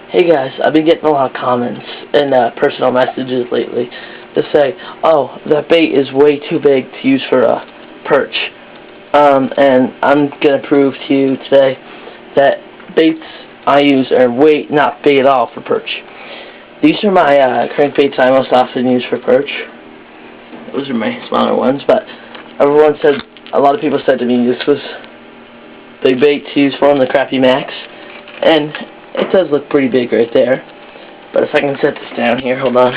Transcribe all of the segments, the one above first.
Hey guys, I've been getting a lot of comments and personal messages lately that say, "Oh, that bait is way too big to use for a perch." And I'm gonna prove to you today that baits I use are not big at all for perch. These are my crankbaits I most often use for perch. Those are my smaller ones, but a lot of people said to me this was big bait to use for them, the Crappie Max, and it does look pretty big right there. But if I can set this down here, hold on.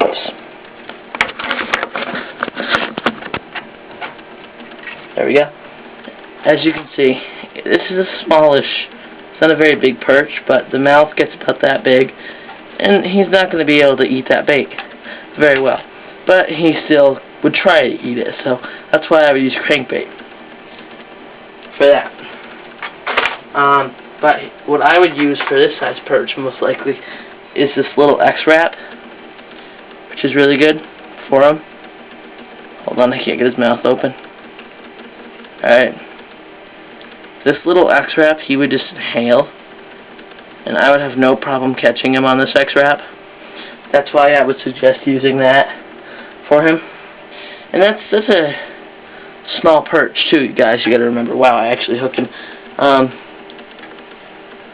Oops. There we go. As you can see, this is a smallish, it's not a very big perch, but the mouth gets about that big, and he's not going to be able to eat that bait very well. But he still would try to eat it, so that's why I would use crankbait for that. But what I would use for this size perch, most likely, is this little X-Wrap, which is really good for him. Hold on, I can't get his mouth open. Alright. This little X-Wrap, he would just inhale, and I would have no problem catching him on this X-Wrap. That's why I would suggest using that for him. And that's a small perch, too, you guys. You gotta remember. Wow, I actually hooked him.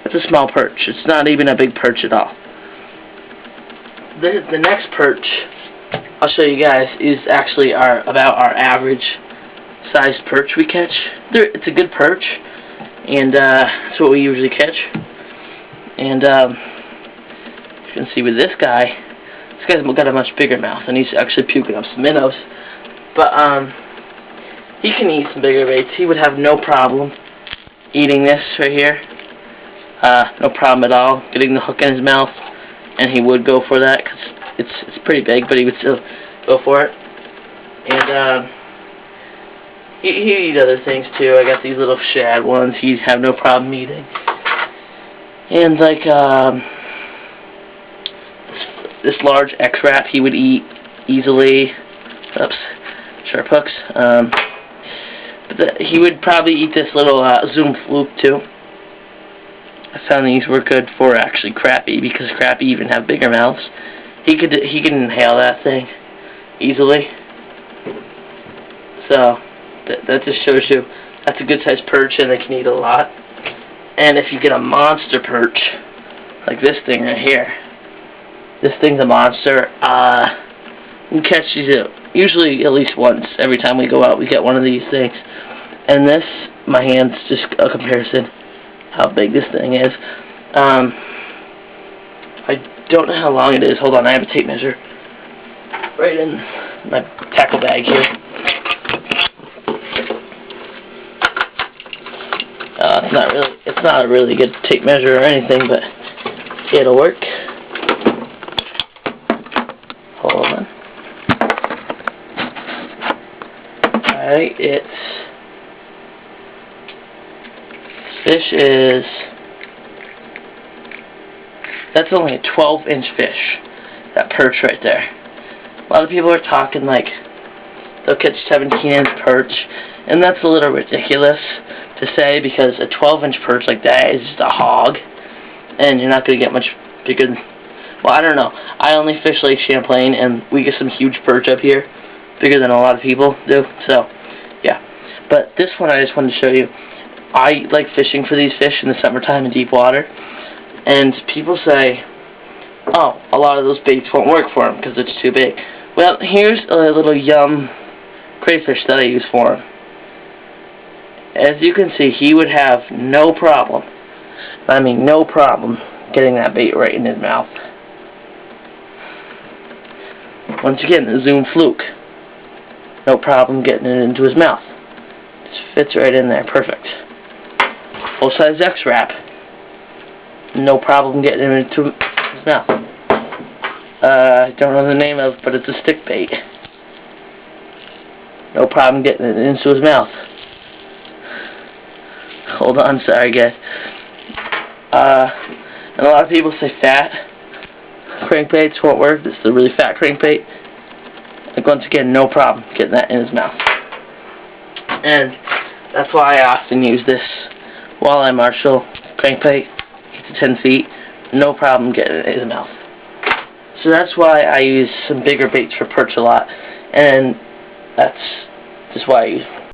It's a small perch. It's not even a big perch at all. The next perch I'll show you guys is actually about our average sized perch we catch. It's a good perch, and that's what we usually catch. And you can see with this guy's got a much bigger mouth, and he's actually puking up some minnows. But he can eat some bigger baits. He would have no problem eating this right here. No problem at all getting the hook in his mouth, and he would go for that because it's pretty big, but he would still go for it. And he'd eat other things too. I got these little shad ones he'd have no problem eating. And like this large X-Wrap he would eat easily. Oops, sharp hooks. But he would probably eat this little Zoom Fluke too. I found these were good for actually crappie, because crappie even have bigger mouths. He can inhale that thing easily. So that just shows you that's a good sized perch, and they can eat a lot. And if you get a monster perch like this thing right here, this thing's a monster. We catch these usually at least once every time we go out. We get one of these things, and this, my hand's just a comparison how big this thing is. I don't know how long it is. Hold on, I have a tape measure right in my tackle bag here. It's not a really good tape measure or anything, but it'll work. Hold on. Alright, that's only a 12-inch fish, that perch right there. A lot of people are talking like they'll catch 17-inch perch, and that's a little ridiculous to say, because a 12-inch perch like that is just a hog, and you're not going to get much bigger than, well, I don't know. I only fish Lake Champlain, and we get some huge perch up here, bigger than a lot of people do, so, yeah. But this one I just wanted to show you. I like fishing for these fish in the summertime in deep water, and people say, oh, a lot of those baits won't work for them because it's too big. Well, here's a little yum crayfish that I use for him. As you can see, he would have no problem, I mean no problem, getting that bait right in his mouth. Once again, the Zoom Fluke. No problem getting it into his mouth. Just fits right in there, perfect. Full-size X-Wrap. No problem getting him into his mouth. I don't know the name of it, but it's a stick bait. No problem getting it into his mouth. Hold on, sorry guys. And a lot of people say fat crankbaits won't work. This is a really fat crankbait. Like, once again, no problem getting that in his mouth. And that's why I often use this Walleye Marshall crankbait. to 10 feet, no problem getting it in the mouth. So that's why I use some bigger baits for perch a lot, and that's just why I use